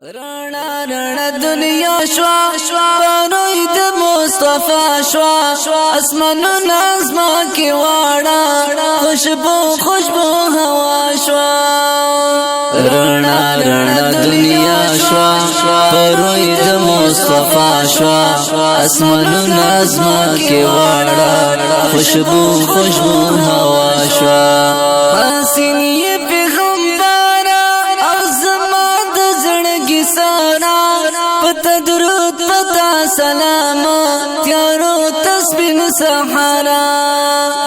رانا رانا دنیا شوا بانوی د مصطفی شوا اسمانو نازما کی واڑا خوشبو هوا شوا رانا رانا دنیا شوا بانوی د مصطفی شوا اسمانو نازما کی واڑا خوشبو هوا شوا حسینی پتا درود پتا سلام تیارو تسبین سحرا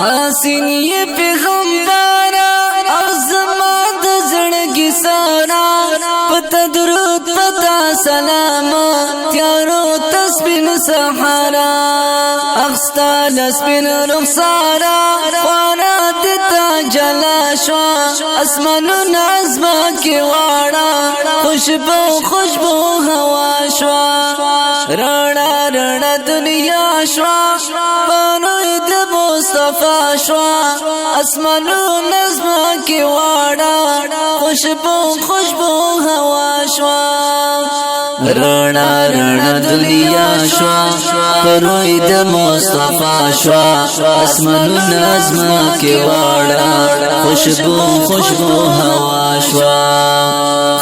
حسینی پیغمبرا ازمان د زړګي سارا پتا درود پتا سلام تیارو تسبین سحرا اخستا لسبین رخسارا وانا دتا جلا شوا اسمانو نازما کی واڑا خوشبو هوا شوا رانا رانا دنیا شوا بانوی د مصطفی شوا اسمانو نظما کی واڑا خوشبو هوا شوا رانا رانا دنیا شوا بانوی د مصطفی شوا اسمانو نظما کی واڑا خوشبو هوا شوا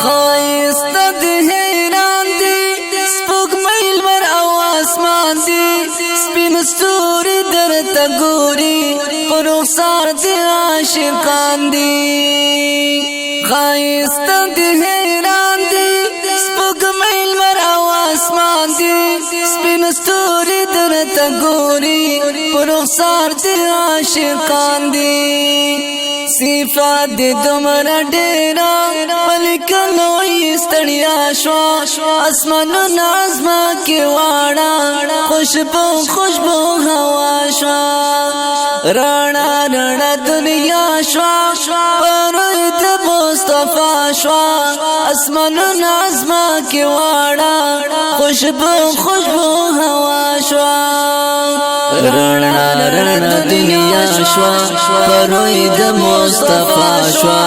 ستوري درته ګوري پر رخسار دي عاشقان دي خایست دي حیران دي سپوږمۍ لمر او اسمان دي سپین ستوري درته ګوري پر رخسار دي عاشقان دي صفات دي دومره ډېره ملکانو یې ستړیا شوه اسمانو نازما کې واړه خوشبو هوا شوا رانا رانا دنیا شوا بانوی د مصطفی شوا اسمانو نازما کی واڑا خوشبو هوا شوا رانا رانا دنیا شوا بانوی د مصطفی شوا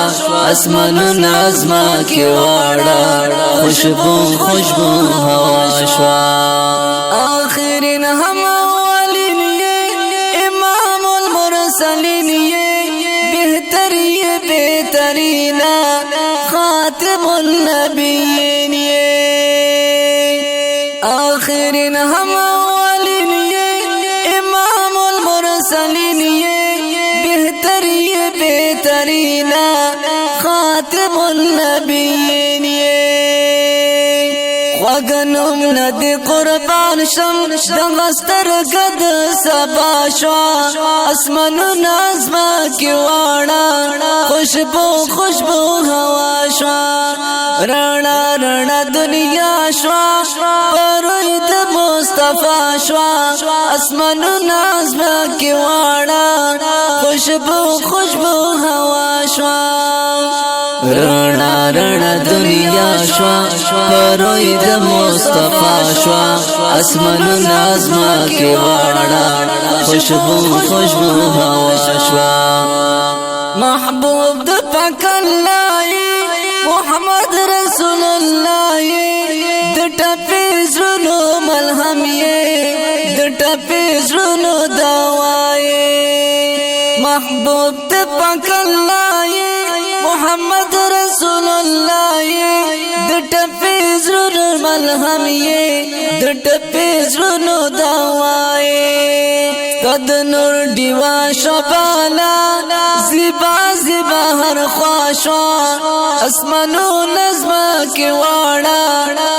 اسمانو نازما کی واڑا خوشبو هوا شوا آخرین هم اولین یہ امام المرسلین یہ بہترین خاتم النبیین یہ آخرین هم اولین یہ امام المرسلین یہ بہترین خاتم النبیین وگنم ندی قربان شم دغستر گد سبا شوا اسمانو نازما کی واڑا خوشبو هوا شوا رانا رانا دنیا شوا بانوی د مصطفی شوا اسمانو نازما کی واڑا خوشبو هوا شوا رانا رانا دنیا شوا بانوی د مصطفی شوا اسمانو نازما کی واڑا خوشبو هوا شوا محبوب د پاک الله محمد رسول الله د ټپې زړونو ملهم یې د ټپې زړونو دوا یې محبوب د پاک الله محمد رسول الله د ټپې زړونو ملهم یې د ټپې زړونو دوا یې قد نور دیوا شبالا زیبا هر خواشوا اسمانو نظما کی واڑا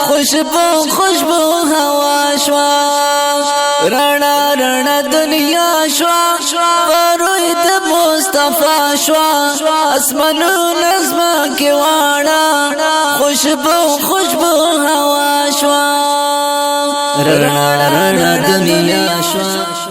خوشبو هوا شوا رانا رانا دنیا شوا بانوی د مصطفی شوا اسمانو نظما کی واڑا خوشبو هوا شوا رانا رانا دنیا شوا